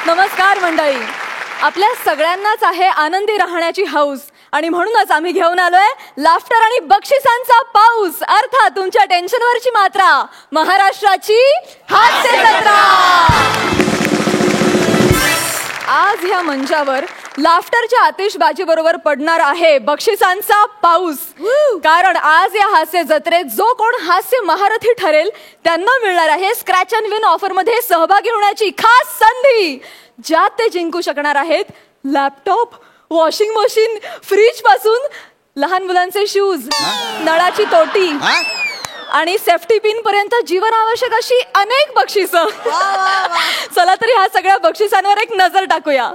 नमस्कार मंडळी. आपल्या सगळ्यांनाच आहे आनंदी राहण्याची हौस आणि म्हणूनच आम्ही घेऊन आलोय लाफ्टर आणि बक्षिसांचा पाऊस, अर्थात तुमच्या टेन्शनवरची मात्रा, महाराष्ट्राची हास्य जत्रा. आज ह्या मंचावर लाफ्टरच्या आतिषबाजी बरोबर पडणार आहे बक्षिसांचा पाऊस. कारण आज या हास्य जत्रेत जो कोण हास्य महारथी ठरेल त्यांना मिळणार आहे स्क्रॅच अँड विन ऑफर मध्ये सहभागी होण्याची खास संधी, ज्यात ते जिंकू शकणार आहेत लॅपटॉप, वॉशिंग मशीन, फ्रीज पासून लहान मुलांचे शूज, नळाची तोटी आणि सेफ्टी पिन पर्यंत जीवन आवश्यक अशी अनेक बक्षिसं. चला तरी ह्या सगळ्या बक्षिसांवर एक नजर टाकूया.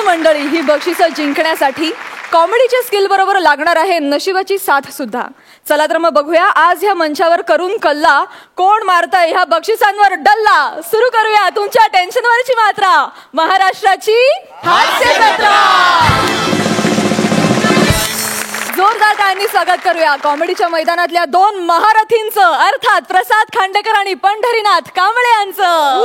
मंडळी, ही बक्षिसं जिंकण्यासाठी कॉमेडीच्या स्किल बरोबर लागणार आहे नशिबाची साथ सुद्धा. चला तर मग बघूया आज ह्या मंचावर करून कल्ला कोण मारतंय ह्या बक्षिसांवर डल्ला. सुरू करूया तुमच्या टेन्शनवरची मात्रा, महाराष्ट्राची हास्य जत्रा. जोरदार टाळ्यांनी स्वागत करूया कॉमेडीच्या मैदानातल्या दोन महारथींचं, अर्थात प्रसाद खांडेकर आणि पंढरीनाथ कांबळे यांचं.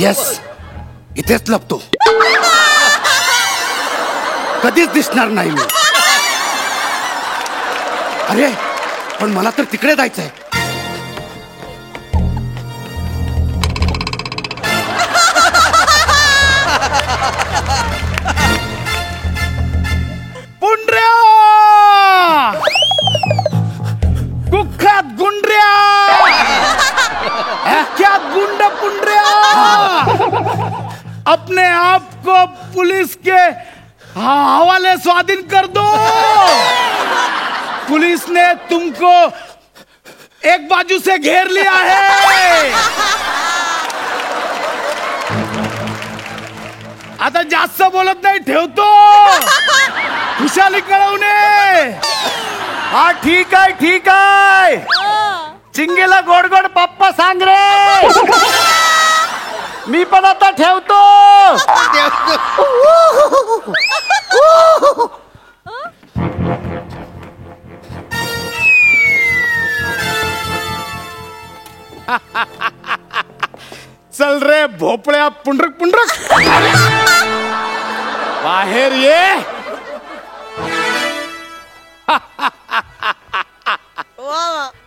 यस, इथेच लपतो, कधीच दिसणार नाही मी. अरे पण मला तर तिकडे जायचंय. पुंड्र्या, कुख्यात गुंड्र्या, कुख्यात गुंड पुंड्र्या, अपने आप को पुलिस के हवाले स्वाधीन कर दो. पुलिस ने तुमको एक बाजू से घेर लिया है. आता जास्त बोलत नाही, ठेवतो. खुशाली कळवणे. हा ठीक आहे, ठीक आहे. चिंगेला गोड गोड पप्पा सांग रे. मी पण आता ठेवतो. चल रे भोपळ्या पुंडरक पुंडरक, बाहेर ये.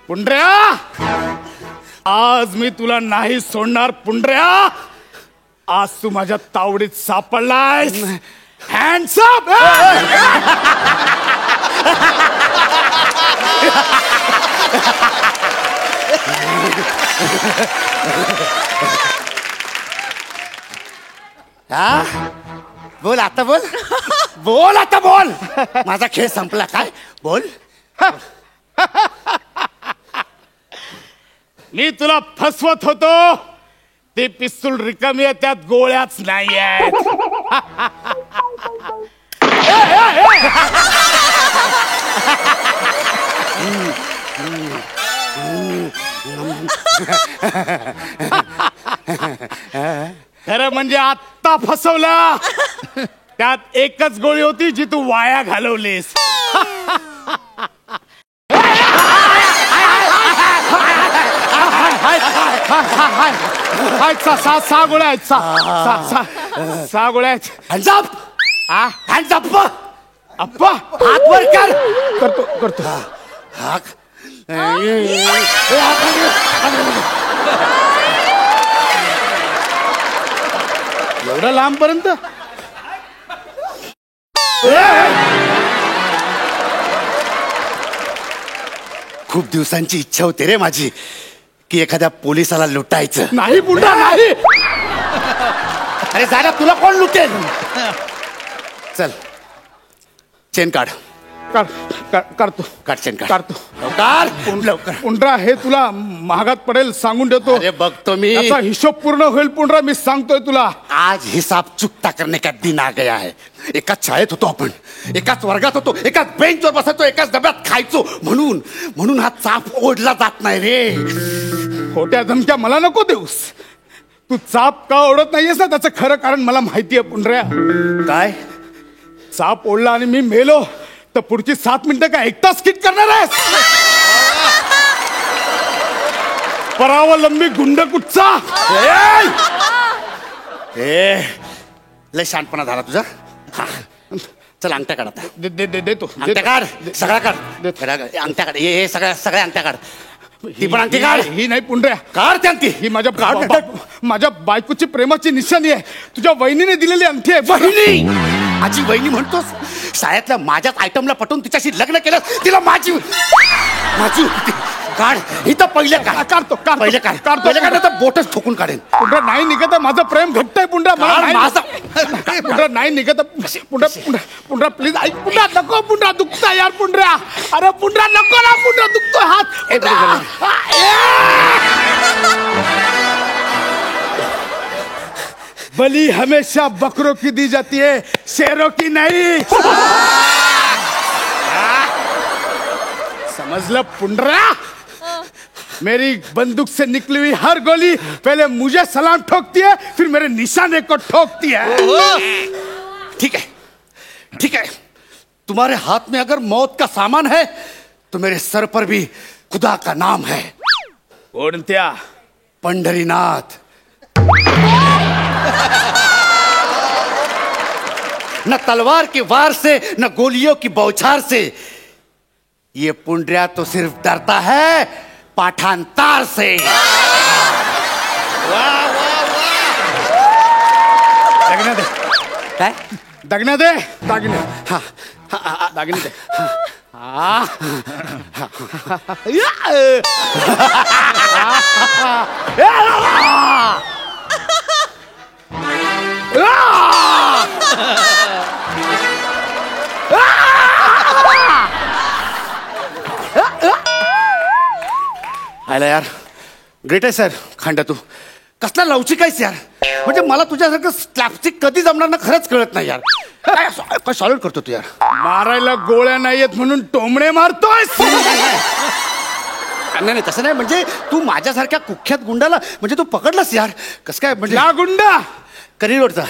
पुंड्र्या, आज मी तुला नाही सोडणार. पुंड्र्या, आज तू माझ्या तावडीत सापडलायस. Hands up. हा, बोल आता, बोल बोल आता, बोल. माझा खेळ संपला काय? बोल. मी तुला फसवत होतो. ते पिस्तूल रिकामी आहे, त्यात गोळ्याच नाही आहेत. खरं म्हणजे आत्ता फसवला. त्यात एकच गोळी होती जी तू वाया घालवलीस. सहा गोळ्या आहेत. सहा गोळ्या आहेत. Hands up. Hands up. अप्पा, हात वर कर. करतो करतो. हाक. एवढं लांबपर्यंत. खूप दिवसांची इच्छा होती रे माझी की एखाद्या पोलिसाला लुटायचं. नाही पुंडरा नाही. अरे जागा तुला कोण लुटेल. चल चेन काढ. काढतो काढ चेन काढ. काढतो. लवकर. पुंडरा हे तुला महागात पडेल सांगून देतो. अरे बघतो मी. याचा हिशोब पूर्ण होईल पुंडरा, मी सांगतोय तुला. आज हिसाब चुकता करने का दिन आ गया है. एकाच शाळेत होतो आपण, एकाच वर्गात होतो, एकाच बेंचवर बसायचो, एकाच डब्यात खायचो. म्हणून हा चाप ओढला जात नाही रे. खोट्या धमक्या मला नको देऊस. तू चाप का ओढत नाहीयेस ना त्याचं खरं कारण मला माहिती आहे पुंडऱ्या. काय चाप ओढला आणि मी मेलो तर पुढची 7 मिनिटं काय एकटाच स्किट करणार आहेस. परावलंबी गुंड कुठचा. लय शानपणा झाला तुझा. हा. चल अंगठ्या काढ आता. देतो अंगठ्या काढ. सगळा काढ. अंगठ्या काढ. हे सगळ्या अंगठ्या काढ. ती पण अंगठी काढ. ही नाही पुंडऱ्या. काढ ती अंगठी. ही माझ्या बायकोची प्रेमाची निशाणी आहे. तुझ्या वहिनीने दिलेली अंगठी आहे. वहिनी. माझी वहिनी म्हणतोस. शाळेतल्या माझ्याच आयटमला पटवून तिच्याशी लग्न केलं. तिला माझी काढ. इथं पहिले काढ. काढतो पहिले काढ. पहिले काढ तर बोटच ठोकून काढेन. पुंडरा नाही निघत माझं प्रेम घट्ट आहे पुंडरा. पुंडरा नाही निघत. पुंडरा प्लीज ऐक. पुंडरा नको. पुंडरा दुखता यार पुंडरा. अरे पुंडरा नको ना. पुंडरा दुखतोय हात. बलि हमेशा बकरों की दी जाती है, शेरों की नहीं. समझ पुंडरा. मेरी बंदूक से निकली हुई हर गोली पहले मुझे सलाम ठोकती है, फिर मेरे निशाने को ठोकती है. ठीक है, ठीक है. तुम्हारे हाथ में अगर मौत का सामान है तो मेरे सर पर भी खुदा का नाम है. कोणत्या. पंढरीनाथ. न तलवार के वार से न गोलियों की बौछार से ये पुंड्रिया तो सिर्फ डरता है पाठांतार से. दागिने दे. काय दागिने दे. दागिने. हा दागिने दे. आयला यार. ग्रेट आहे सर. खांडा तू कसला लवचिक आहेस यार. म्हणजे मला तुझ्यासारखं स्लॅपस्टिक कधी जमणार ना खरंच कळत नाही यार. काय सॉलिड करतो तू यार. मारायला गोळ्या नाहीयेत म्हणून टोमणे मारतोय. नाही तसं नाही. म्हणजे तू माझ्यासारख्या कुख्यात गुंडाला म्हणजे तू पकडलास यार. कसं काय म्हणजे या गुंडा. करिरोडचा.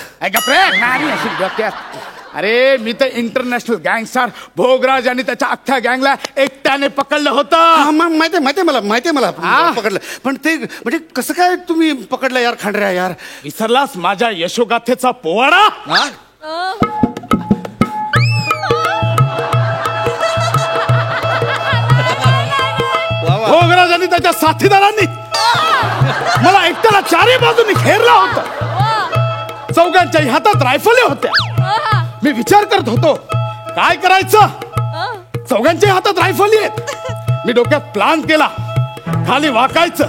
अरे मी तर इंटरनॅशनल गँगस्टर भोगराज आणि त्याच्या अख्ख्या गँगला एकट्याने पकडलं होतं. माहिती मला पकडलं. पण ते म्हणजे कसं काय तुम्ही पकडलं यार खांडऱ्या यार. विसरलास माझ्या यशोगाथेचा पोवाडा. भोगराज आणि त्याच्या साथीदारांनी मला एकट्याला चारही बाजूनी घेरला होता. चौघांच्याही हातात रायफली होत्या. मी विचार करत होतो काय करायचं. चौघांच्याही हातात रायफली आहेत. मी डोक्यात प्लान केला. खाली वाकायचं,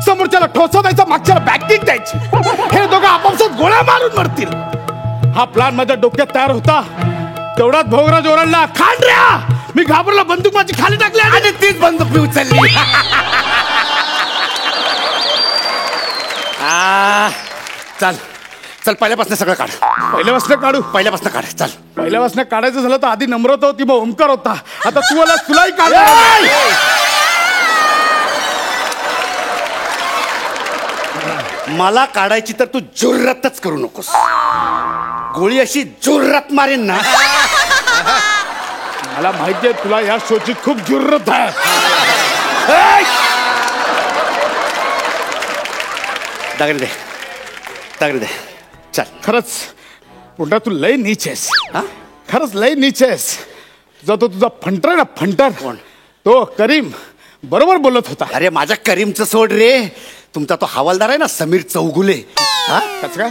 समोरच्याला ठोसा द्यायचा, मागच्याला बॅकिंग द्यायची. हे दोघं आपापसात गोळ्या मारून मरतील. हा प्लान माझ्या डोक्यात तयार होता. तेवढाच भोगराज ओरडला, खांडऱ्या. मी घाबरला, बंदूक माझी खाली टाकली आणि तीच बंदूक मी उचलली. चल चल पहिल्यापासून सगळं काढ. पहिल्यापासून काढू. पहिल्यापासून काढ. चल पहिल्यापासून काढायचं झालं तर आधी नम्रता होती, मग ओंकार होता. आता तू आला, तुलाही काढ. मला काढायची तर तू जुर्रतच करू नकोस. गोळी अशी जुर्रत मारेन ना. मला माहितीये तुला या शोची खूप जुर्रत आहे. दागणे दे. दागणे दे. चल. खरंच पुन्हा तू लय नीच आहेस. खरंच लय नीच आहेस. तुझा फंटर आहे ना, फंटर. कोण? तो करीम बरोबर बोलत होता. अरे माझ्या करीमचं सोड रे. तुमचा तो हवालदार आहे ना समीर चौगुले. त्याच काय.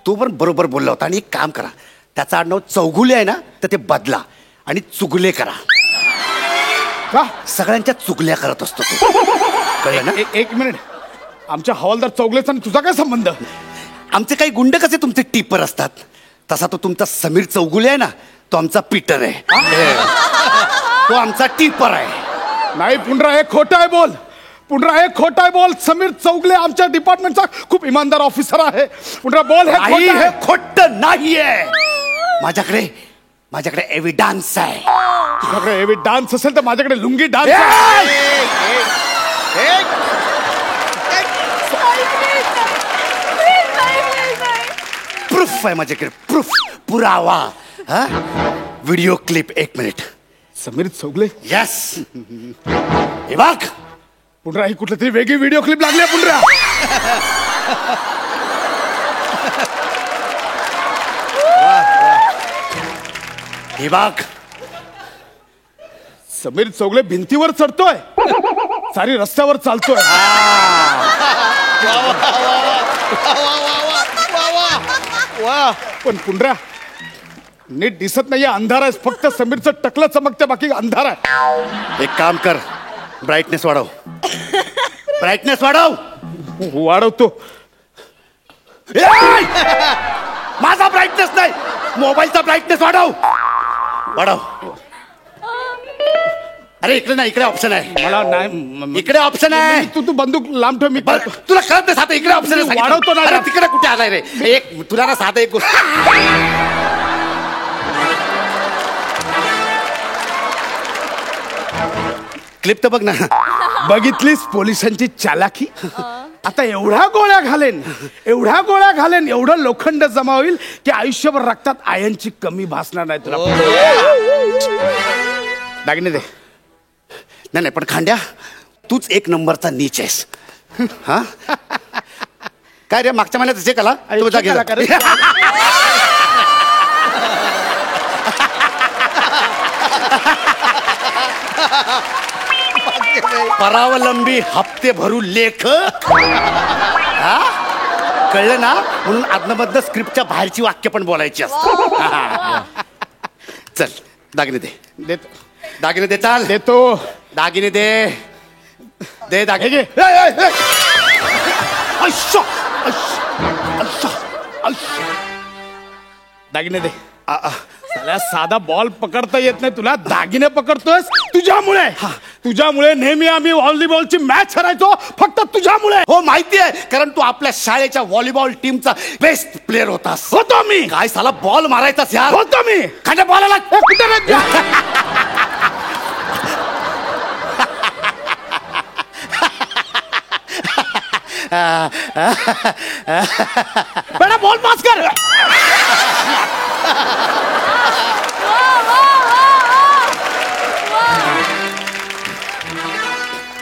तो पण बरोबर बोलला होता. आणि एक काम करा, त्याचा आडनाव चौगुले आहे ना तर ते बदला आणि चुगले करा. का? सगळ्यांच्या चुगल्या करत असतो तू. कळलं ना? एक मिनिट, आमच्या हवालदार चौगलेचा आणि तुझा काय संबंध? आमचे काही गुंड कसे तुमचे टिपर असतात, तसा तो तुमचा समीर चौगुले आहे ना, तो आमचा पीटर आहे. तो आमचा टिपर आहे. नाही पुंडरा, हे खोटं आहे बोल. पुंडरा, हे खोटं आहे बोल. समीर चौगले आमच्या डिपार्टमेंटचा खूप इमानदार ऑफिसर आहे. पुंडरा बोल, हे नाही, खोटं हे आहे. खोटं नाहीये. माझ्याकडे एव्हिडन्स आहे. तुझ्याकडे एवी डान्स असेल तर माझ्याकडे लुंगी डान्स ए! प्रूफ आहे माझ्याकडे, प्रूफ, पुरावा. Video clip, 1 minute. Sameer Chougule, yes, हे बघ. पुंडरा, ही कुठली तरी वेगळी व्हिडिओ क्लिप लागली आहे पुंडरा. हे बघ. समीर चौगले भिंतीवर चढतोय, सारी रस्त्यावर चालतोय. पण पुंडरा, नीट दिसत नाहीये, अंधार आहे. फक्त समीरचं टकलं चमकते, बाकी अंधार आहे. एक काम कर, ब्राईटनेस वाढव. ब्राईटनेस वाढव. वाढवतो. ए! माझा ब्राईटनेस नाही, मोबाईलचा ब्राईटनेस वाढव. अरे इकडे नाही, इकडे ऑप्शन आहे. मला नाही, इकडे ऑप्शन आहे. तू बंदूक लांब ठेव, मी बरं, तुला कळत नाही साधं, इकडे ऑप्शन आहे. वाढवतो ना. अरे तिकडे कुठे आलाय रे? तुला ना साधं एक गोष्ट. क्लिप तर बघ ना. बघितलीस पोलिसांची चालाकी? आता एवढ्या गोळ्या घालेन, एवढं लोखंड जमा होईल की आयुष्यभर रक्तात आयनची कमी भासणार नाही तुला. दागिने दे. नाही पण खांड्या, तूच एक नंबरचा नीच आहेस. हा काय रे, मागच्या महिन्यात चेक आला तो जा गेला. परावलंबी हप्ते भरू लेखक. हा कळलं ना? म्हणून आदनमधनं स्क्रिप्टच्या बाहेरची वाक्य पण बोलायची असतात. चल दागिने दे. देतो. दागिने दे. चाल देतो. दागिने दे. दे दागिने. दागिने दे. साला साधा बॉल पकडता येत नाही तुला, दागिने पकडतोयस तुझ्यामुळे नेहमी आम्ही व्हॉलीबॉलची मॅच हरायचो, फक्त तुझ्यामुळे. हो माहिती आहे, कारण तू आपल्या शाळेच्या व्हॉलीबॉल टीमचा बेस्ट प्लेअर होतास. होतो मी. काय साला बॉल मारायचास यार. होतो मी. खांद्या बॉलाला कुठे रे? बेटा बॉल पास कर.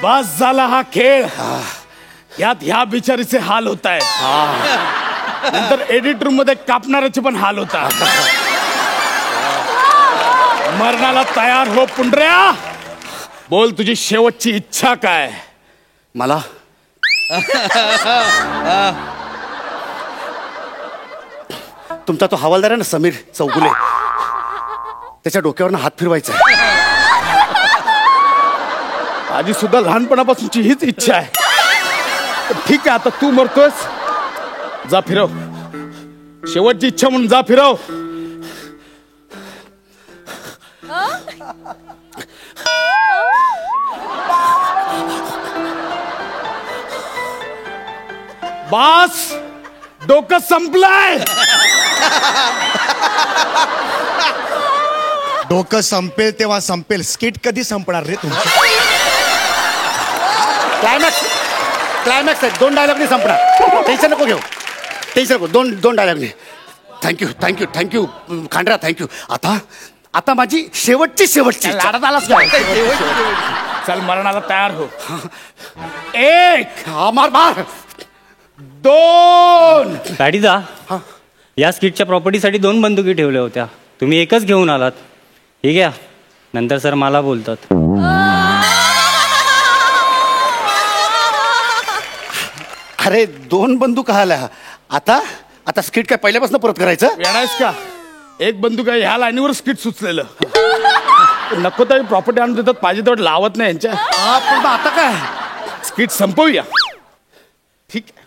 बस झाला हा खेळ. यात ह्या बिचारीचे हाल होत आहेत. नंतर एडिट रूम मध्ये कापणाऱ्याचे पण हाल होतात. मरणाला तयार हो पुंडऱ्या. बोल तुझी शेवटची इच्छा काय? मला तुमचा तो हवालदार आहे ना समीर चौगुले, त्याच्या डोक्यावरनं हात फिरवायचा आहे. माझी सुद्धा लहानपणापासूनची हीच इच्छा आहे. पण ठीक आहे, आता तू मरतोयस, जा फिरव. शेवटची इच्छा म्हणून जा फिरव. बास, डोकं संपलंय. डोकं संपेल तेव्हा संपेल. स्किट कधी संपणार रे तुमचं? क्लायमॅक्स आहे. 2 डायलॉग नाही संपणार. टेन्शन नको घेऊ, टेन्शन नको. दोन डायलॉग नाही. Thank you Khandra, thank you. आता माझी शेवटची लाडात आलास काय? चल मरणाला तयार हो. 1 मार 2. गाडीदा, या स्किटच्या प्रॉपर्टीसाठी 2 बंदुकी ठेवल्या होत्या, तुम्ही एकच घेऊन आलात. हे घ्या, नंतर सर मला बोलतात. अरे 2 बंदूक आल्या. आता स्किट काय पहिल्यापासून परत करायचं? येणारस का? 1 बंदूक आहे, ह्या लाईनीवर स्किट सुचलेलं. नको तरी प्रॉपर्टी आणून देतात, पाहिजे तेवढं लावत नाही यांच्या. पण मग आता काय? स्किट संपवूया. ठीक आहे,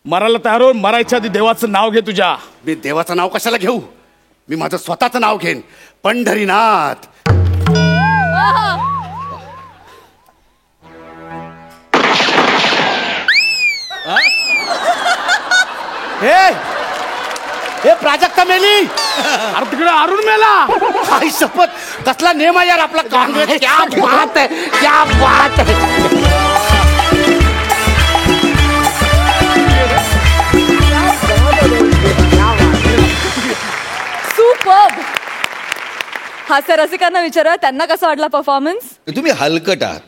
मरायला तयार हो. मरायच्या आधी देवाचं नाव घे तुझ्या. मी देवाचं नाव कशाला घेऊ? मी माझं स्वतःचं नाव घेईन, पंढरीनाथ. हे प्राजक्ता मेली. अरे तिकडे अरुण मेला. आई शपथ, कसला नेम आहे यार आपला काँग्रेस. क्या बात है, क्या बात है. सुपर्ब. हास्य रसिकांना विचारा त्यांना कसा वाटला परफॉर्मन्स. तुम्ही हलकट आहात.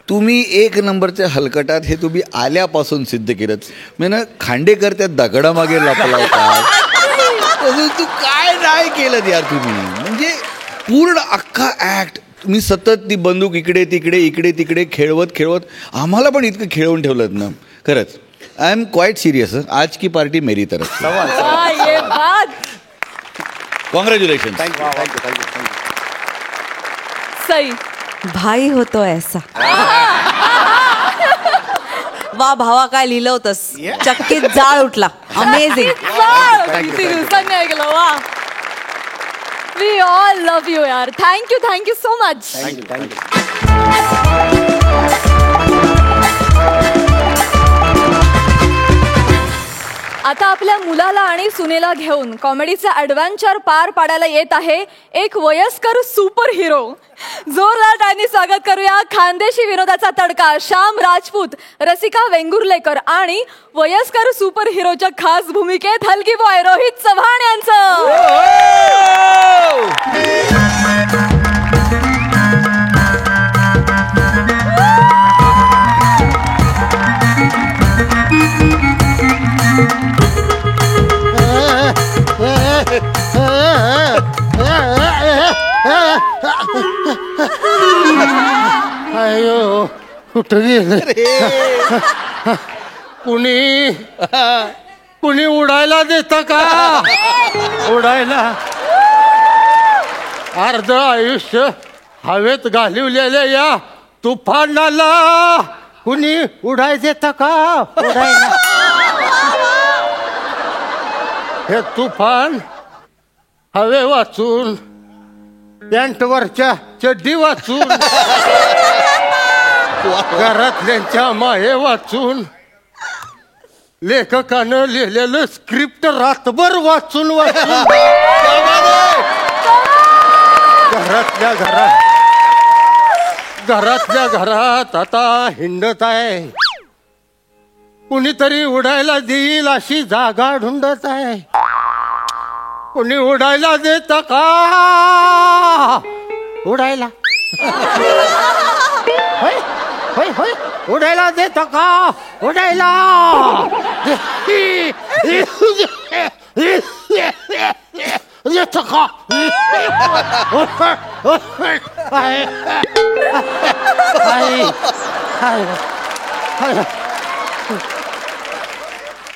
तुम्ही एक नंबरचे हलकट आहात हे तुम्ही आल्यापासून सिद्ध केलं. म्हणजे खांडेकर त्या दगडामागे लपला होता. तू काय नाही केलं यार तुम्ही. म्हणजे पूर्ण अख्खा ऍक्ट तुम्ही सतत ती बंदूक इकडे तिकडे इकडे तिकडे खेळवत खेळवत आम्हाला पण इतकं खेळवून ठेवलं ना. खरंच आई एम क्वाइट सिरियस. आज की पार्टी मेरी तरफ. ये बात. कॉंग्रॅच्युलेशन. सई. भाई होतो ऐसा. वा भावा, काय लिहिलं होतंस. चक्कीत जाळ उठला. अमेझिंग. किती दिवसांनी ऐकलं. वा. वी ऑल लव्ह यू यार. Thank you so much. आता आपल्या मुलाला आणि सुनेला घेऊन कॉमेडीचा ॲडव्हेंचर पार पाडायला येत आहे एक वयस्कर सुपर हिरो. जोरदार टाळ्यांनी स्वागत करूया खानदेशी विनोदाचा तडका श्याम राजपूत, रसिका वेंगुर्लेकर आणि वयस्कर सुपर हिरोच्या खास भूमिकेत हलगी बॉय रोहित चव्हाण यांचं. अयो कुठं गेलं. कुणी उडायला देतं का. उडायला अर्ध आयुष्य हवेत घालवलेल्या या तुफानाला कुणी उडाय देतं का. उडायला हे तुफान हवे वाचून पॅन्टवरच्या चड्डी वाचून घरातल्यांच्या माये वाचून लेखकानं लिहिलेलं स्क्रिप्ट रातभर वाचून घरातल्या घरात आता हिंडत आहे. कुणीतरी उडायला देईल अशी जागा ढुंडत आहे. कुणी उडायला देत का. उडायला होय होय होय उडायला देत का. उडायला देत का.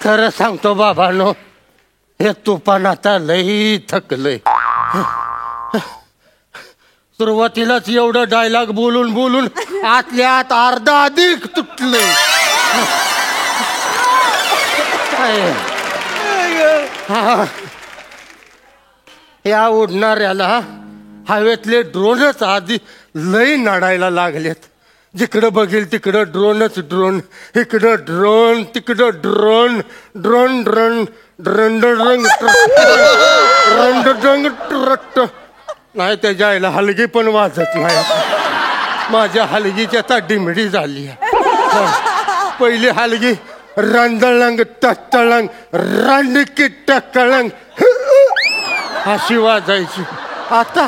खरं सांगतो बाबानो, हे तुफान आता लई थकलंय. सुरुवातीलाच एवढं डायलॉग बोलून बोलून आतल्या आत अर्धा अधिक तुटलंय. या उडणाऱ्याला हवेतले ड्रोनच आधी लई नडायला लागलेत. जिकडं बघेल तिकडं ड्रोनच ड्रोन. इकडं ड्रोन तिकडं ड्रोन. ड्रोन ड्रोन ड्रन ड्रंग रंड ड्रंग ट्रट. नाही त्याच्या आईला हलगी पण वाजत नाही. माझ्या हलगीची आता डिमडी झाली. पहिली हलगी रंदळंग टटळंग रणकी टकळंग अशी वाजायची. आता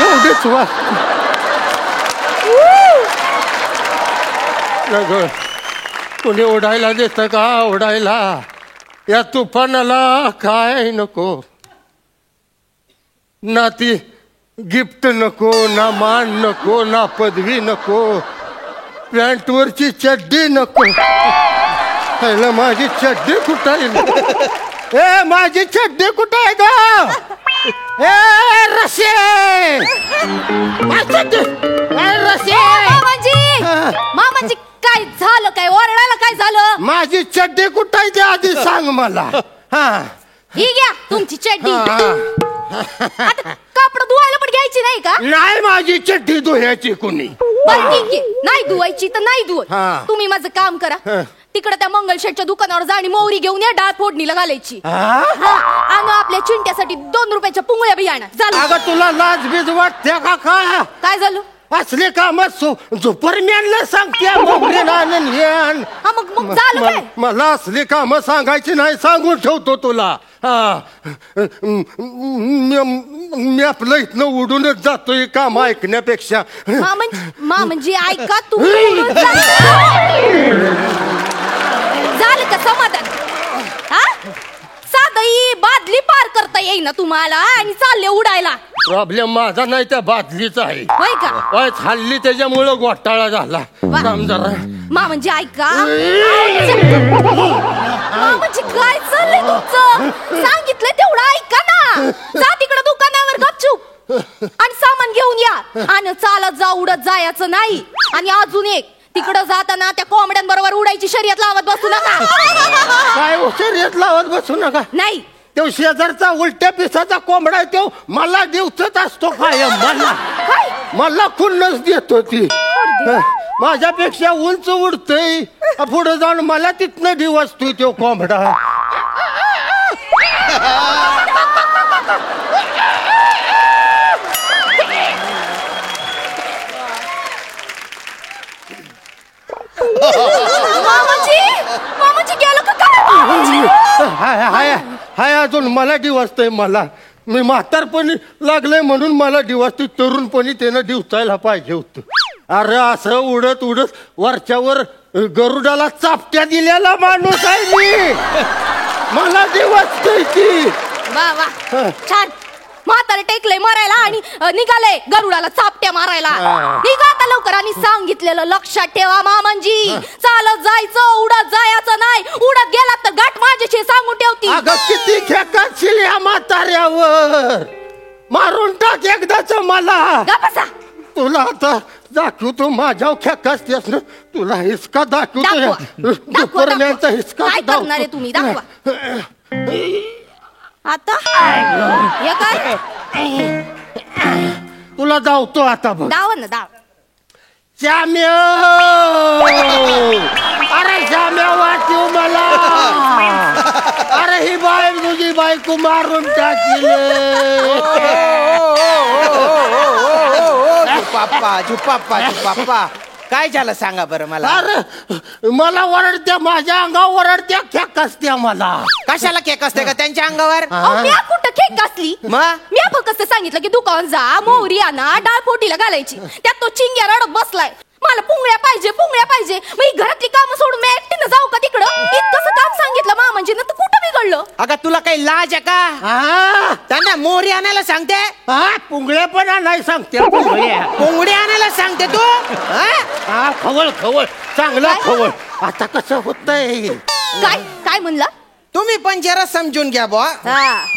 एवढेच वाज. कोणी उडायला देतं का. उडायला या तुफानाला काय नको. ना ती गिफ्ट नको, ना मान नको, ना पदवी नको, पॅन्टवरची चड्डी नको. माझी चड्डी कुठं ए माझी चड्डी कुठे आहे ग? ए रशे मामांजी काय झालं? काय ओरडायला काय झालं? माझी चड्डी कुठे आहे ते आधी सांग मला. हा ही घ्या तुमची चड्डी. आता कापड धुवायला पण घ्यायची नाही का? नाही माझी चड्डी धुयाची कुणी. बरं ठीक आहे, नाही धुवायची तर नाही धुवत. हा. तुम्ही माझं काम करा, तिकडे त्या मंगलशेठच्या दुकानावर जा आणि मोहरी घेऊन या, डाळ फोडणीला घालायची. आणि आपल्या चिंट्यासाठी 2 रुपयाच्या पुंगळ्या बी आणा. झालं? अगं तुला लाज बीज वाटते का? काय झालं? असले काम सुपरमॅनला सांगते हा मग झालं काय? मला असली काम सांगायची नाही, सांगून ठेवतो तुला. मी आपलं इथनं उडूनच जातोय काम ऐकण्यापेक्षा. म्हणजे ऐका तुम्ही. झालं का समाधान? हा साधही बादली पार करता येईना तुम्हाला आणि चालले उडायला. प्रॉब्लेम माझा नाही त्या बादलीचा आहे. होय का? हल्ली त्याच्यामुळं घोटाळा झाला. काम जरा म्हणजे ऐका. म्हणजे काय चाललंय तुमचं? सांगितलंय तेवढं ऐका ना. जा तिकडे दुकानावर गपचूप आणि सामान घेऊन या. आणि चालत जा, उडत जायचं नाही. आणि अजून एक, तिकडं जाताना त्या कोंबड्यांबरोबर उडायची शर्यत लावत बसू नका. काय शर्यत लावत बसू नका? नाही, तो शेजारचा उलट्या पिसाचा कोंबडा तो मला दिवसच असतो कायम. मला खुन्नस देतो ती. माझ्यापेक्षा उंच उडतय, पुढे जाऊन मला तिथनं दिवसतोय तो कोंबडा. मामाजी गेलं का काय? हाय अजून मला दिवसतय. मला मी म्हातारपणी लागलंय म्हणून मला दिवसतोय. तरुणपणी त्यानं दिवसायला पाहिजे होतं. अरे असं उडत उडत वरच्यावर गरुडाला चापट्या दिलेला माणूस आहे मी. मला दिवसतय ती. वा वा छान. म्हातारे टेकले मरायला आणि निघाले गरुडाला चापट्या मारायला. निघा आता लवकर आणि सांगितलेलं लक्षात ठेवा मामांजी. चालत जायचं, उडत जायचं नाही. उडत गेला तर गाठ माझ्याशी सांगून ठेवती. अगं किती खेकाशील या म्हाताऱ्यावर. मारून टाक एकदाच मला. तुला आता दाखवतो माझ्या खेकासतेस ना. तुला हिसका दाखवतो. दुपारण्याचा हिसका काय करणार आहे तुम्ही? दाखवा आता. हे काय? तुला धावतो आता बघ. दाव ना दाव. श्याम्या, अरे श्याम्या वाचव मला. अरे ही बाई तुझी बायको मारून टाकील. झुपाप्पा काय झालं सांगा बरं मला. अरे मला ओरडत्या, माझ्या अंगावर ओरडत्या, खेक असत्या मला. कशाला केक असते का त्यांच्या अंगावर? मी कुठं खेक असली? मी फक्त सांगितलं की दुकान जा, मोहरी आणा, डाळ फोडीला घालायची. त्यात तो चिंग्या रडत बसलाय. मला पुंगळ्या पाहिजे, पुंगळ्या पाहिजे. मग घरातली कामं सोडून मी एकटीनं जाऊ का तिकडं? इतकंसं काम सांगितलं मामांजी ना, तर कुठं बिघडलं? अगं तुला काही लाज आहे का? त्यांना मोहरी आणायला सांगते. पुंगळ्या पण नाही सांगते. पुंगडी आणायला सांगते तू? खवळ खवळ चांगला खवळ. आता कसं होतंय? काय काय म्हणला? तुम्ही पण जरा समजून घ्या बुवा.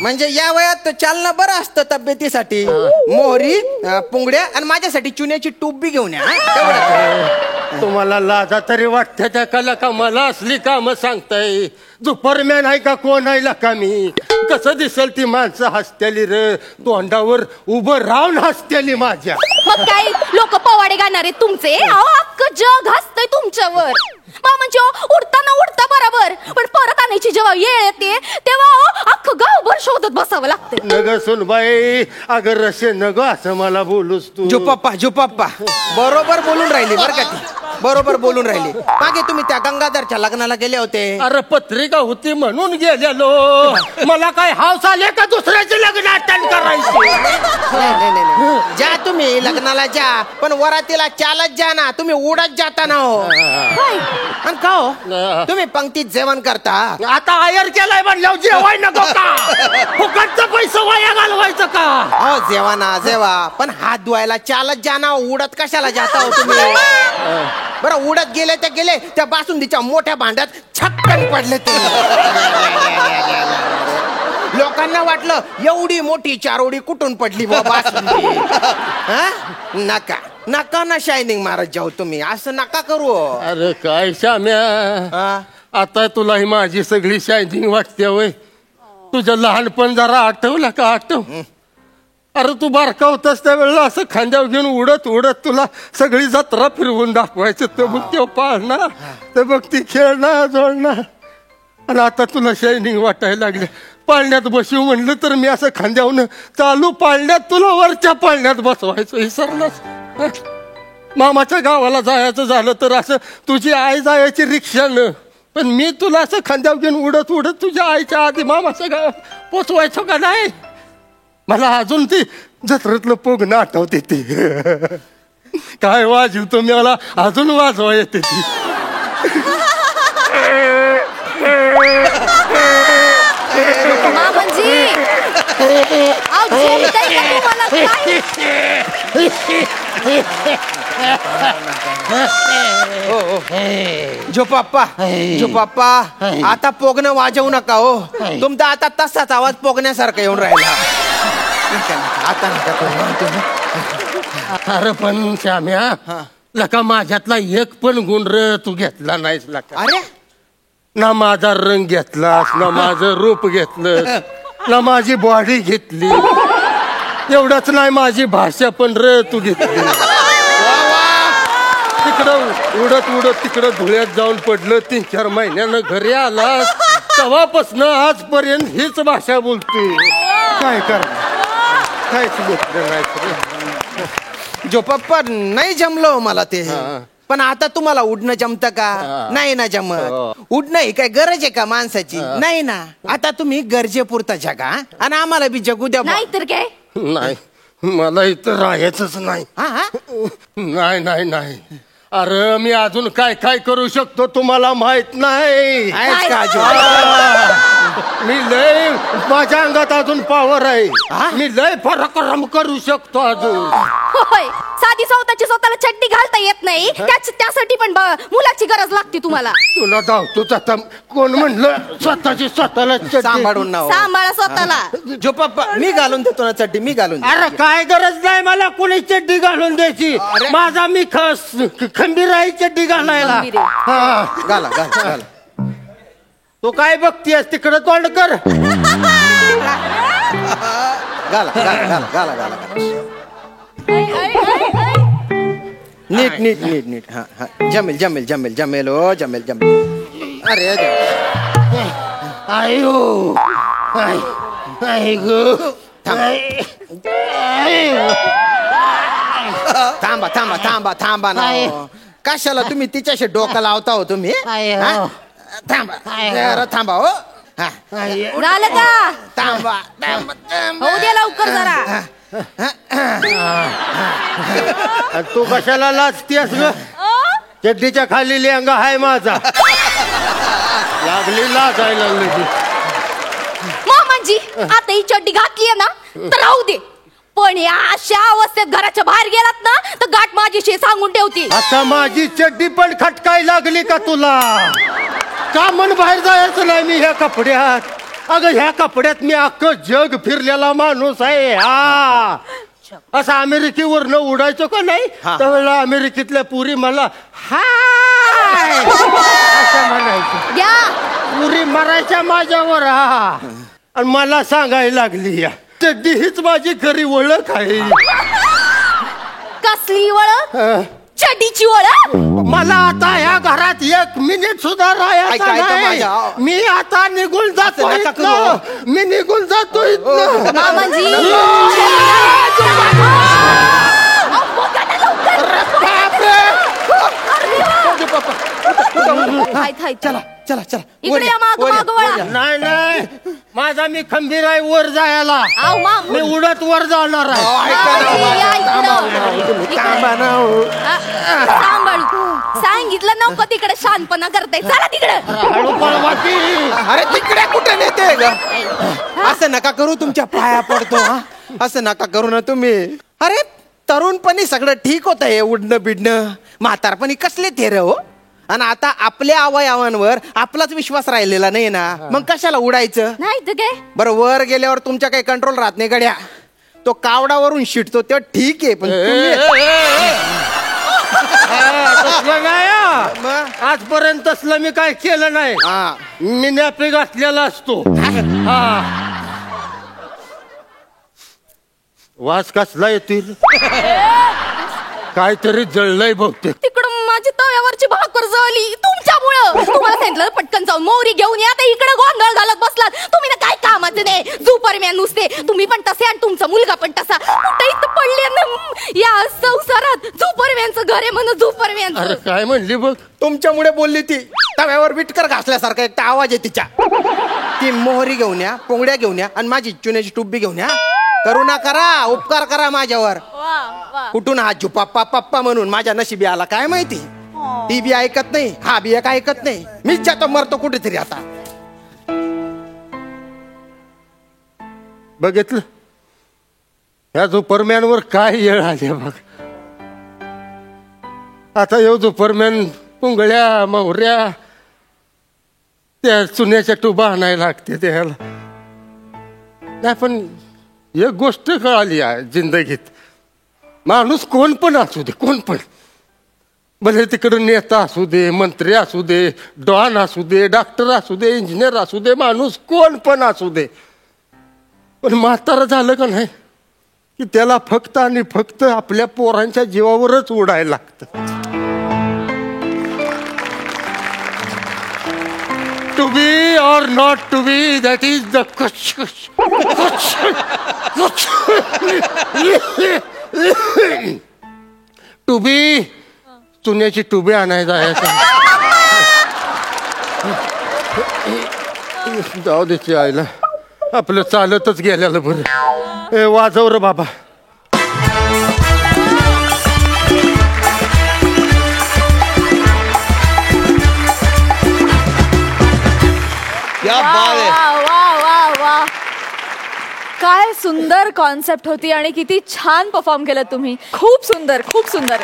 म्हणजे या वयात चालणं बरं असतं तब्येतीसाठी. मोहरी, पुंगड्या आणि माझ्यासाठी चुन्याची टूप बी घेऊन या. तुम्हाला लाजा तरी वाटते त्या कला का? मला असली काम सांगताय. दुपारमॅन आहे का कोण आहे का मी? कसं दिसेल ती माणसं हसतेली र. तोंडावर उभं राहून हसतेली माझ्या. मग काय लोक पवाडे गाणार आहेत तुमचे? अख्खं जग हसतंय तुमच्यावर. मामांची उडताना उडता बरोबर, पण परत आणायची जेव्हा येळ येते तेव्हा अख्खं गावभर शोधत बसावं लागतं. नग सुनबाई, अगर रशे नग असं मला बोलूस तू. झुपाप्पा बरोबर बोलून राहिली बरं का ती. बरोबर बोलून राहिली. मागे तुम्ही त्या गंगाधरच्या लग्नाला गेले होते. अरे पत्रिका होती म्हणून गेलेलो. मला काय हाऊस आले का दुसऱ्याचे लग्न अटेंड करायचे? नाही. जा तुम्ही लग्नाला जा, पण वरातीला चालत जा ना. तुम्ही उडत जाता ना हो. आणि का हो तुम्ही पंक्तीत जेवण करता? आता आयर केलाय म्हणल्यावर जेवाय नको का? फुकटचा पैसा वाया घालवायचं का? हो जेवा ना जेवा, पण हात धुवायला चालत जा ना. उडत कशाला जाता हो तुम्ही? बरं उडत गेले ते गेले, त्या बासुंदीच्या मोठ्या भांड्यात छक्कन पडले ते. लोकांना वाटलं एवढी मोठी चारोडी कुठून पडली बाबा. नका नका ना शायनिंग मारत जाऊ तुम्ही, असं नका करू. अरे काय श्याम्या, आता तुला ही माझी सगळी शायनिंग वाटते होय. तुझं लहानपण जरा आठवलं का? आठव. अरे तू बारका होतास त्यावेळेला असं खांद्यावर घेऊन उडत उडत तुला सगळी जत्रा फिरवून दाखवायचं. तर बघ ते पाळणार, तर बघ ती खेळणार जोडणार. आणि आता तुला शायनिंग वाटायला लागले. पाळण्यात बसू म्हणलं तर मी असं खांद्यावरून चालू पाळण्यात तुला वरच्या पाळण्यात बसवायचं. विसरलंस? मामाच्या गावाला जायचं झालं तर असं तुझी आई जायची रिक्षानं, पण मी तुला असं खांद्यावर घेऊन उडत उडत तुझ्या आईच्या आधी मामाच्या गावात पोचवायचो का नाही? मला अजून ती जत्रेतलं पोगणं आठवते ती. काय वाजवतो मी, मला अजून वाजवा येते ती. जो पप्पा आता पोगणं वाजवू नका हो. तुमचा आता तसाच आवाज पोगण्यासारखा येऊन राहिला. आता नका. अरे पण श्याम्या, लका माझ्यातला एक पण गुण र तू घेतला नाहीस लका. अरे ना माझा रंग घेतलास, ना माझं रूप घेतलं, ना माझी बॉडी घेतली. एवढंच नाही, माझी भाषा पण र तू घेतली. तिकडं उडत उडत तिकडं धुळ्यात जाऊन पडलं. 3-4 महिन्यानं घरी आलास तेव्हापासून आजपर्यंत हीच भाषा बोलते. काय कर, काहीच घेतलं नाही. जो पप्पा नाही जमलो मला ते. पण आता तुम्हाला उडणं जमतं का? नाही ना जमत. उडणं ही काय गरज आहे का माणसाची? नाही ना. आता तुम्ही गरजेपुरता जगा आणि आम्हाला बी जगू द्या. नाही तर काय? नाही, मला इथं राहायचंच नाही. नाही नाही नाही. अरे मी अजून काय काय करू शकतो तुम्हाला माहित नाही. मी लय, माझ्या अंगात अजून पॉवर आहे. मी लय पराक्रम करू शकतो अजून. होय, साधी स्वतःला चड्डी घालता येत नाही, त्यासाठी पण मुलाची गरज लागते तुम्हाला. तुला धावतोच आता. कोण म्हणलं स्वतःला चड्डी? सांभाळून नाव सांभाळा स्वतःला. जो पप्पा मी घालून देतो ना चड्डी, मी घालून. अरे काय गरज नाही मला कोणी चड्डी घालून द्यायची. माझा मी खंबीर आहे चड्डी घालायला. घाला घाला घाला. तू काय बघतीयस तिकडं तोंड कर. घाला घाला घाला घाला. नीट नीट नीट नीट. हा हा, जमेल जमेल जमेल जमेल हो, जमेल जमेल. अरे आयो आय गो. थांबा थांबा थांबा थांबा ना. कशाला तुम्ही तिच्याशी डोकं लावता हो तुम्ही? थांबा जरा थांबा हो. झालं का? थांबा होऊ दे लवकर जरा. तू कशाला लाजतीयस ग? चड्डीच्या खाली लेंगा आहे माझा. लागली लाजायला लागली. मामाजी, आता ही चड्डी घातलीये ना तर राहू दे, पण या अशा अवस्थेत घराच्या बाहेर गेलात ना तर गाठ माझीशी सांगून ठेवती. आता माझी चड्डी पण खटकाय लागली का तुला? का मन बाहेर जायचं नाही मी ह्या कपड्यात? अगं ह्या कपड्यात मी अख्खं जग फिरलेला माणूस आहे. हा, असं अमेरिकेवरनं उडायचो का नाही त्यावेळेला अमेरिकेतल्या पुरी मला हाय असं म्हणायचं. पुरी मरायच्या माझ्यावर. हा, आणि मला सांगायला लागली या चड्डी हीच माझी खरी ओळख आहे. कसली ओळख? चड्डीची ओळख. मला आता ह्या घरात 1 मिनिट सुद्धा राहायचं नाही. मी आता निघून जातो. मी निघून जातो इथनं. मामाजी चला चला चला. इकडे या, मागं वळा. नाही नाही, माझा मी खंबीर आहे वर जायला. मी उडत वर जाणार आहे. सांभाळू सांगितलं नव्हतं तिकडे शांतपणा करताय. चला तिकडे. अरे तिकडे कुठे नेते ग? असं नका करू, तुमच्या पाया पडतो. असं नका करू ना तुम्ही. अरे तरुणपणी सगळं ठीक होतं हे उडणं बिडणं. म्हातारपणी कसले थेर हो? आणि आता आपल्या अवयवांवर आपलाच विश्वास राहिलेला नाही ना, मग कशाला उडायचं? नाही तर काय. बरं, वर गेल्यावर तुमच्या काही कंट्रोल राहत नाही गड्या. तो कावडावरून शिटतो ते ठीक आहे, पण तसलं नाही हा. मग? आजपर्यंत तसलं मी काय केलं नाही. हा. मी नॅपी घातलेला असतो. हा. वास कसला येतील? काहीतरी जळलंय बहुतेक. तिकडं माझी तव्यावरची भाकर जळली तुमच्यामुळं. तुम्हाला सांगितलं पटकन जाऊन मोहरी घेऊन या, आता इकडे गोंधळ घालत बसलात तुम्ही. ना काय कामाचं नाही, सुपरमॅन नुसते. तुम्ही पण तसे आणि तुमचा मुलगा पण तसा. कुठे इथं पडले ना या संसारात. सुपरमॅनचं घर आहे म्हणून अरे सुपरमॅनचं. काय म्हणली बघ. तुमच्यामुळे बोलली ती. तव्यावर विटकर घासल्यासारखा एक तर आवाज आहे तिच्या. ती मोहरी घेऊन या, पोंगड्या घेऊन या आणि माझी चुन्याची टुब्बी घेऊन या. करुणा करा, उपकार करा माझ्यावर. कुठून हा झुपा पप्पा म्हणून माझ्या नशिबी आला काय माहिती. ती बी ऐकत नाही, हा बी एक ऐकत नाही. मीच जातो मरतो कुठेतरी आता. बघितलं ह्या सुपरमॅनवर काय येळ आली बघ. आता येऊ सुपरमॅन पुंगळ्या मोहऱ्या त्या चुन्याच्या टुबा आणायला लागते त्याला. नाही पण एक गोष्ट कळाली आहे जिंदगीत, माणूस कोण पण असू दे, कोण पण भले तिकडं नेता असू दे, मंत्री असू दे, डॉन असू दे, डॉक्टर असू दे, इंजिनियर असू दे, माणूस कोण पण असू दे, पण म्हातारं झालं का नाही की त्याला फक्त आणि फक्त आपल्या पोरांच्या जीवावरच उडायला लागतं. To be or not to be, that is the to be. चुन्याची टुबी आणायचा आहे. जाऊ द्यायची आईला, आपलं चालतच गेल्याला बरं. ए वाजव रे बाबा. क्या बात आहे. वा वा वा, काय सुंदर कॉन्सेप्ट होती आणि किती छान परफॉर्म केलं तुम्ही. खूप सुंदर, खूप सुंदर.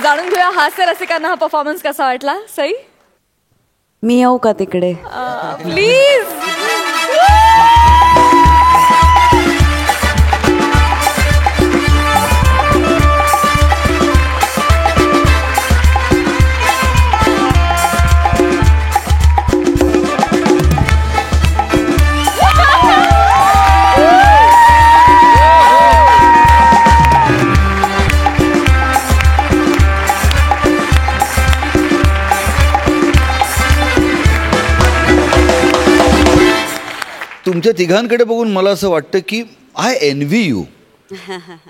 जाणून घेऊया हास्य रसिकांना हा परफॉर्मन्स कसा वाटला. सई, मी येऊ का तिकडे? प्लीज. तुमच्या तिघांकडे बघून मला असं वाटतं की आय एनव्ही यू.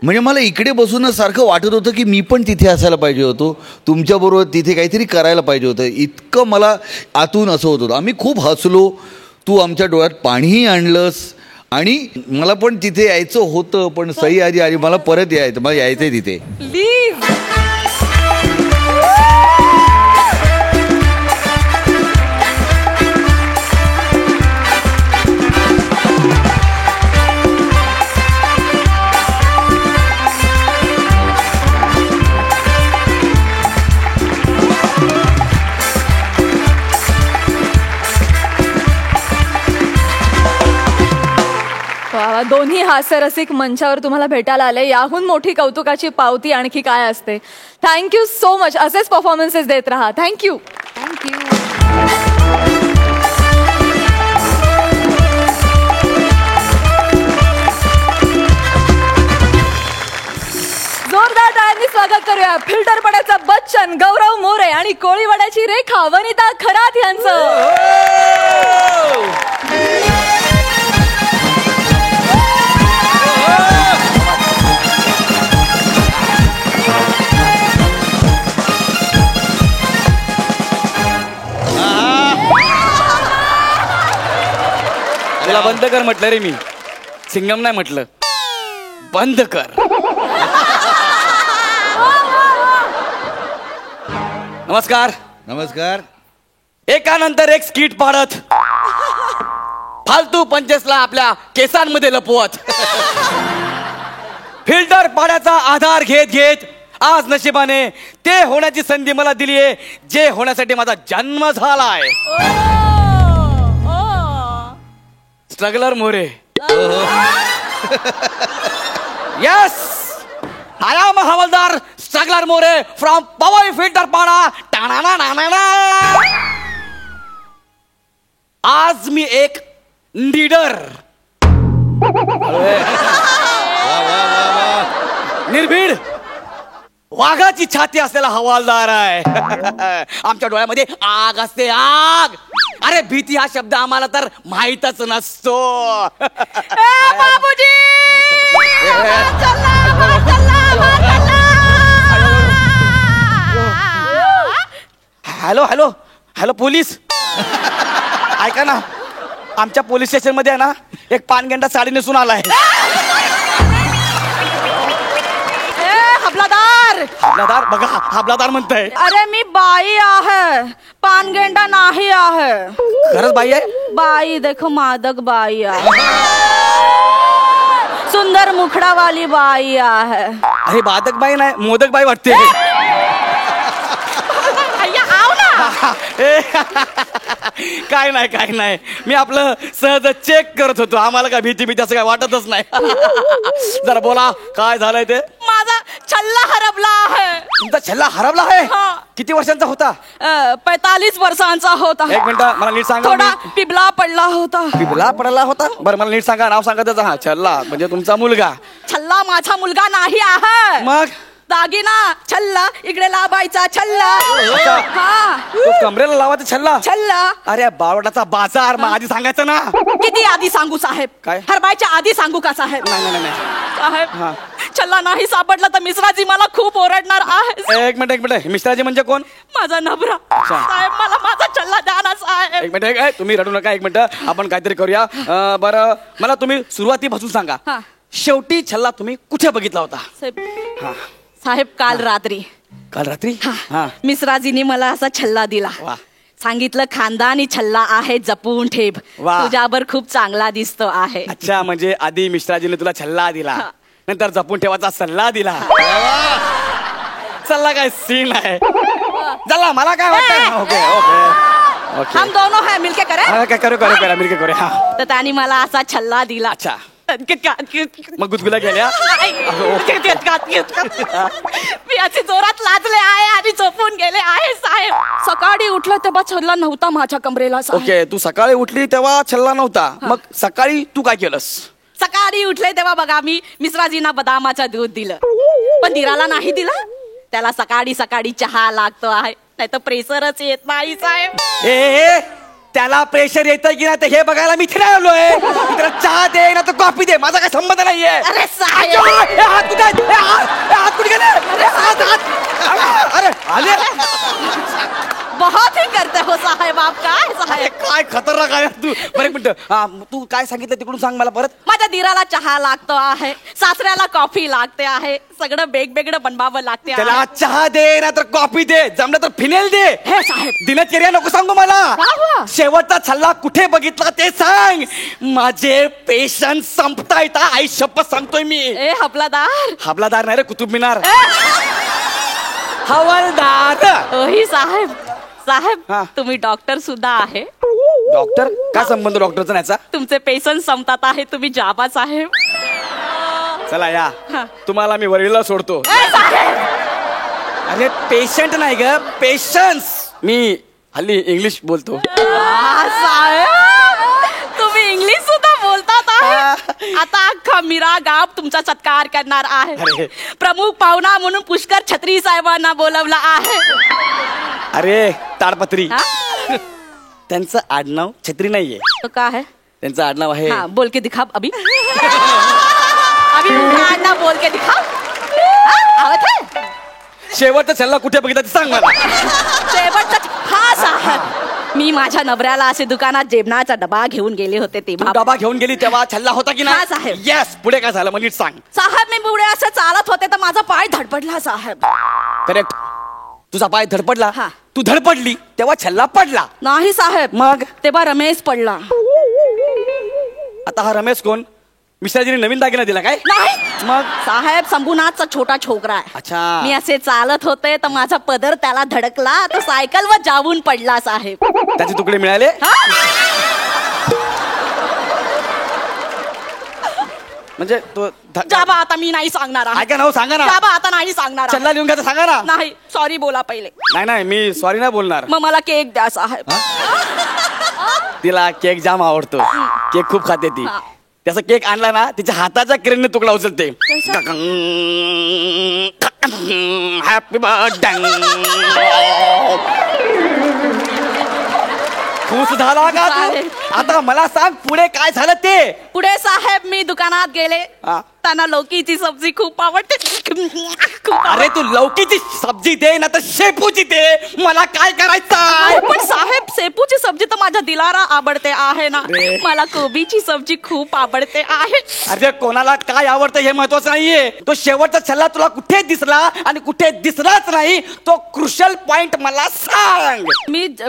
म्हणजे मला इकडे बसूनच सारखं वाटत होतं की मी पण तिथे असायला पाहिजे होतो, तुमच्याबरोबर तिथे काहीतरी करायला पाहिजे होतं. इतकं मला आतून असं होत होतं. आम्ही खूप हसलो, तू आमच्या डोळ्यात पाणीही आणलंस आणि मला पण तिथे यायचं होतं, पण सई आधी आली, मला परत यायचं, मला यायचंय तिथे. प्लीज. दोन्ही हास्यरसिक मंचावर तुम्हाला भेटायला आले, याहून मोठी कौतुकाची पावती आणखी काय असते. Thank you so much. असेच परफॉर्मन्सेस देत राहा. थँक्यू. थँक्यू. जोरदार टाळ्यांनी स्वागत करूया फिल्टरपड्याचा बच्चन गौरव मोरे आणि कोळीवाड्याची रेखा वनिता खरात यांचं. तुला बंद कर म्हटलं रे, मी सिंगम नाही म्हटलं, बंद कर. नमस्कार. नमस्कार. एकानंतर एक स्किट पाडत फालतू पंचेसला आपल्या केसांमध्ये लपवत फिल्टर पाड्याचा आधार घेत घेत आज नशिबाने ते होण्याची संधी मला दिली आहे जे होण्यासाठी माझा जन्म झालाय. Struggler More. Yes, I am हवालदार स्ट्रगलर मोरे फ्रॉम पवई फिल्टर पाडा. आज मी एक लीडर, निर्भीड वाघाची छाती असलेला हवालदार आहे. आमच्या डोळ्यामध्ये आग असते, आग. अरे भीती हा शब्द आम्हाला तर माहीतच नसतो. बाबूजी हॅलो हॅलो हॅलो पोलीस, ऐका ना, आमच्या पोलीस स्टेशन मध्ये आहे ना एक पानगेंडा साडी नेसून आलाय. हबलादार. हबलादार बघा, हबलादार म्हणताय. अरे मी बाई आहे, पानगेंडा नाही आहे. खरंच बाई आहे? बाई देखो, मादक बाई आहे, सुंदर मुखडा वाली बाई आहे. अरे बादक बाई नाही, मोदक बाई वाटते. काय नाही काय नाही, मी आपलं सहज चेक करत होतो. आम्हाला काय भीती भीती असं काय वाटतच नाही. जरा बोला काय झालंय ते. माझा छल्ला हरपला आहे. तुमचा छल्ला हरपला आहे? किती वर्षांचा होता? 45 वर्षांचा होता. एक मिनिट मला नीट सांगा. थोडा पिबला पडला होता. पिबला पडला होता? बरं मला नीट सांगा, नाव सांगा त्याचं. हा, छल्ला म्हणजे तुमचा मुलगा. छल्ला माझा मुलगा नाही आहे. मग दागिना छल्ला, इकडे लावायचा छल्ला. हा, तो कमरेला लावायचा छल्ला. छल्ला. अरे बावटाचा बाजार. मग आधी सांगायचं ना. किती आधी सांगू साहेब? काय? हरबायच्या आधी सांगू का साहेब? नाही नाही नाही साहेब, छल्ला नाही सापडला तर मिश्राजी मला खूप ओरडणार आहे. एक मिनिट, मिश्राजी म्हणजे कोण? माझा नवरा. साहेब मला माझा छल्ला द्या ना साहेब. एक मिनिट, तुम्ही रडू नका. एक मिनिट, आपण काहीतरी करूया. बरं मला तुम्ही सुरुवातीपासून सांगा. शेवटी छल्ला तुम्ही कुठे बघितला होता? साहेब काल रात्री. काल रात्री? मिश्राजीने मला असा छल्ला दिला. सांगितलं खानदानी छल्ला आहे, जपून ठेव, तुझ्यावर खूप चांगला दिसतो आहे. अच्छा, म्हणजे आधी मिश्राजीने तुला छल्ला दिला, नंतर जपून ठेवायचा सल्ला दिला. सल्ला काय सीन आहे. चला मला काय वाटतं. ओके ओके, हम दोनों है मिलके करे. करू मिलके करू. तर त्याने मला असा छल्ला दिला. अच्छा, मग गुदगुला केल्या? मी अशी जोरात लाजले आहे आणि झोपून गेले आहे साहेब. सकाळी उठलं तेव्हा छल्ला नव्हता माझ्या कमरेला. ओके, तू सकाळी उठली तेव्हा छल्ला नव्हता. मग सकाळी तू काय केलंस? सकाळी उठले तेव्हा बघा मी मिश्राजींना बदामाचं दूध दिलं, पण दिराला नाही दिला. त्याला सकाळी सकाळी चहा लागतो आहे, नाही तर प्रेशरच येत नाही साहेब. त्याला प्रेशर येतंय की नाही हे बघायला मी इथे आलोय. त्याला चहा दे ना तर कॉफी दे, माझा काय संबंध नाहीये. अरे साहेब, हात कुठे गेले? अरे आले. बहुत ही करते हो साहेब आप. काय साहेब, काय खतरनाक आहे तू. बरं एक मिनिट, तू काय सांगितलं तिकडून सांग मला परत. माझ्या दिराला चहा लागतो आहे, सासऱ्याला कॉफी लागते आहे, सगळं वेगवेगळं बनवावं लागते. त्याला चहा दे ना तर कॉफी दे, जमलं तर फिनेल दे. हे साहेब, दिनचर्या नको सांगू मला. शेवटचा छल्ला कुठे बघितला ते सांग. माझे पेशन्स संपतायत. आई शपथ सांगतोय मी. हबलादार. हबलादार नाही रे, कुतुब मिनार. हवालदार. ओही साहेब. साहेब तुम्ही डॉक्टर सुद्धा आहे. डॉक्टर? काय संबंध डॉक्टरचा याचा? तुमचे पेशंट संपतात आहे, तुम्ही जाबा साहेब. चला या, तुम्हाला मी वरीला सोडतो. अरे पेशंट नाही ग, पेशन्स. मी हल्ली इंग्लिश बोलतो. तुम्ही इंग्लिश सुद्धा बोलतात आहे. आता अख्खा मीरा गाव तुमचा सत्कार करणार आहे. प्रमुख पाहुणा म्हणून पुष्कर छत्री साहेबांना बोलवलं आहे. अरे ताडपत्री, त्यांचं आडनाव छत्री नाहीये. तो काय आहे? त्यांचं आडनाव आहे. बोल के दिखा अभी. अभी आडनाव बोल के दिखा. शेवटचा छल्ला कुठे बघितला ते सांग मला. शेवटचा? हा साहेब, मी माझ्या नवऱ्याला असे दुकानात जेवणाचा डबा घेऊन गेले होते तेव्हा. डबा घेऊन गेली तेव्हा छल्ला होता की नाही? साहेब. येस. पुढे काय झालं नीट सांग. साहेब मी पुढे असं चालत होते तर माझा पाय धडपडला साहेब. करेक्ट, तुझा पाय धडपडला. तू धडपडली तेव्हा छल्ला पडला. नाही साहेब, मग तेव्हा रमेश पडला. आता हा रमेश कोण? मिश्राजीने नवीन दागिना दिला काय? नाही मग साहेब शंभूनाथचा छोटा छोकरा आहे. अच्छा. मी असे चालत होते तर माझा पदर त्याला धडकला तो सायकलवर जाऊन पडला साहेब. त्याचे तुकडे मिळाले? म्हणजे तो जाबा आता मी नाही सांगणार आहे. ऐका ना हो, सांगा ना. जाबा आता नाही सांगणार आहे. चल्ला लिहून घ्या सांगा ना. नाही सॉरी बोला पहिले. नाही मी सॉरी नाही बोलणार. मग मला केक द्या साहेब. तिला केक जाम आवडतो. केक खूप खाते ती. त्याचा केक आणला ना तिच्या हाताच्या क्रेनने तुकडा उचलते. Happy birthday. खुश झाला का तू? आता मला सांग पुढे काय झालं ते. पुढे साहेब मी दुकानात गेले. त्यांना लौकीची सब्जी खूप आवडते. अरे तू लौकीची सब्जी दे ना तर शेपूची दे. मला काय करायचं? पण साहेब शेपूची सब्जी तर माझ्या दिलारा आवडते आहे ना. मला कोबीची सब्जी खूप आवडते आहे. अरे कोणाला काय आवडतं हे महत्वाचं नाहीये. तो शेवटचा छल्ला तुला कुठे दिसला आणि कुठे दिसलाच नाही तो क्रुशल पॉइंट मला सांग.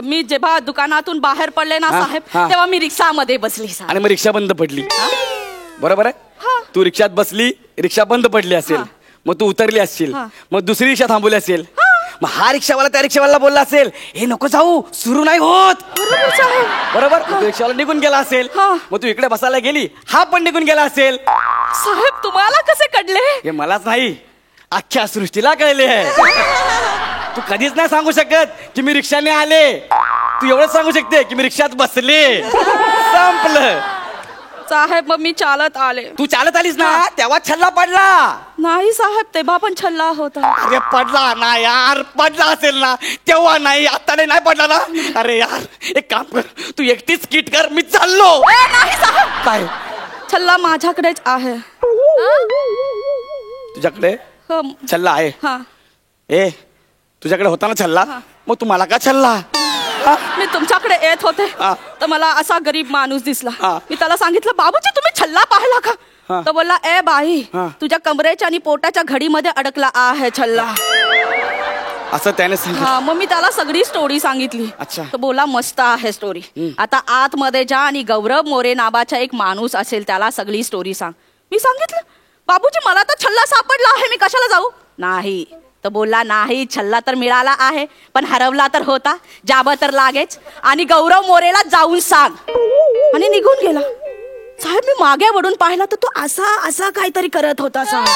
मी जेव्हा दुकानातून बाहेर पडले ना साहेब तेव्हा मी रिक्षामध्ये बसली साहेब. आणि मग रिक्षा बंद पडली. बरोबर आहे. तू रिक्षात बसली रिक्षा बंद पडली असेल. मग तू उतरली असशील. मग दुसरी रिक्षा थांबवली असेल. मग हा रिक्षावाला त्या रिक्षावाला बोलला असेल हे नको जाऊ सुरू नाही होत. बरोबर. रिक्षावाला निघून गेला असेल. मग तू इकडे बसायला गेली हा पण निघून गेला असेल. साहेब तुम्हाला कसे कळले? हे मलाच नाही अख्ख्या सृष्टीला कळले आहे. तू कधीच नाही सांगू शकत की मी रिक्षाने आले. तू एवढंच सांगू शकते की मी रिक्षात बसले. संपलं. साहेब मग मी चालत आले. तू चालत आलीस ना तेव्हा छल्ला पडला. नाही साहेब तेव्हा पण छल्ला होता. अरे पडला ना यार. पडला असेल ना तेव्हा नाही आता नाही पडला ना. अरे यार एक काम कर तू एकटीच किट कर मी चाललो. नाही साहेब. काय? छल्ला माझ्याकडेच आहे. तुझ्याकडे छल्ला आहे? ए तुझ्याकडे होता ना छल्ला मग तू मला का छल्ला? मी तुमच्याकडे येत होते तर मला असा गरीब माणूस दिसला. मी त्याला सांगितलं बाबूजी तुम्ही छल्ला पाहिला का? तर बोलला ए बाई तुझ्या कमरेच्या आणि पोटाच्या घडीमध्ये अडकला आहे छल्ला. असं त्याने सांगितलं. मग मी त्याला सगळी स्टोरी सांगितली. तर बोला मस्त आहे स्टोरी. आता आतमध्ये जा आणि गौरव मोरे नावाचा एक माणूस असेल त्याला सगळी स्टोरी सांग. मी सांगितलं बाबूजी मला तर छल्ला सापडला आहे मी कशाला जाऊ? नाही. तर बोलला नाही छल्ला तर मिळाला आहे पण हरवला तर होता. जाबं तर लागेच आणि गौरव मोरेला जाऊन सांग. आणि निघून गेला. साहेब मी मागे वळून पाहिला तर तो असा असा काहीतरी करत होता साहेब.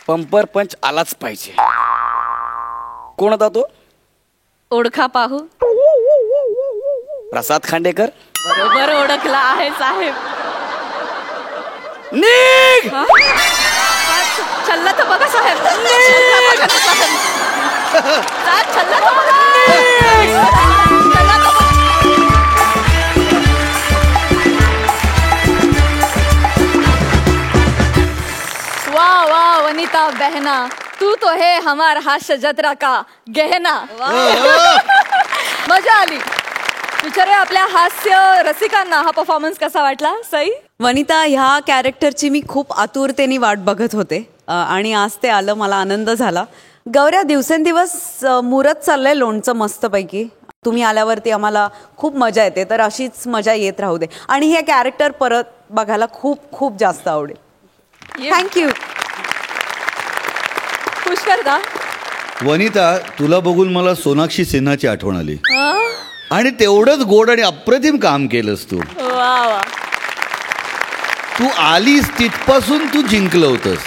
पंपर पंच आलाच पाहिजे. कोण होता तो? ओळखा पाहू. प्रसाद खांडेकर. बरोबर ओळखला आहे साहेब. निघ. छल्ला तर बघा साहेब. छल्ला तर बघा. वाह वाह वनिता बहना तू तो है हमारा हास्य जत्रा का गहना. मजा आली. विचारूया आपल्या हास्य रसिकांना हा परफॉर्मन्स कसा वाटला? सई. वनिता ह्या कॅरेक्टरची मी खूप आतुरतेने वाट बघत होते आणि आज ते आलं. मला आनंद झाला. गौऱ्या दिवसेंदिवस मुरत चाललंय लोणचं मस्तपैकी. तुम्ही आल्यावरती आम्हाला खूप मजा येते तर अशीच मजा येत राहू दे आणि हे कॅरेक्टर परत बघायला खूप खूप जास्त आवडेल. थँक्यू. पुष्कर दा. वनिता तुला बघून मला सोनाक्षी सिन्हाची आठवण आली. आणि तेवढंच गोड आणि अप्रतिम काम केलंस तू. तू आलीस तिथपासून तू जिंकलं होतंस.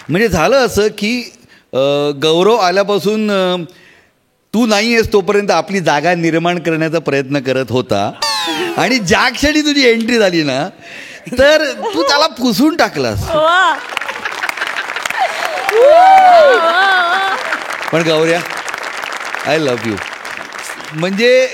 म्हणजे झालं असं की गौरव आल्यापासून तू नाही आहेस तोपर्यंत आपली जागा निर्माण करण्याचा प्रयत्न करत होता आणि ज्या क्षणी तुझी एंट्री झाली ना तर तू त्याला पुसून टाकलास. पण गौऱ्या आय लव्ह यू. म्हणजे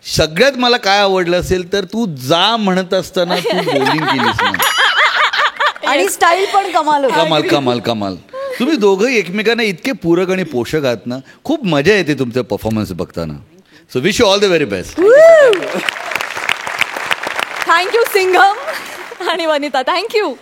सगळ्यात मला काय आवडलं असेल तर तू जा म्हणत असताना तू बॉलिंग केलीस ना आणि स्टाईल पण कमाल होती. कमाल कमाल कमाल. तुम्ही दोघंही एकमेकांना इतके पूरक आणि पोषक आहात ना. खूप मजा येते तुमचे परफॉर्मन्स बघताना. So wish you all the very best. Thank you Singham आणि वनिता. थँक्यू.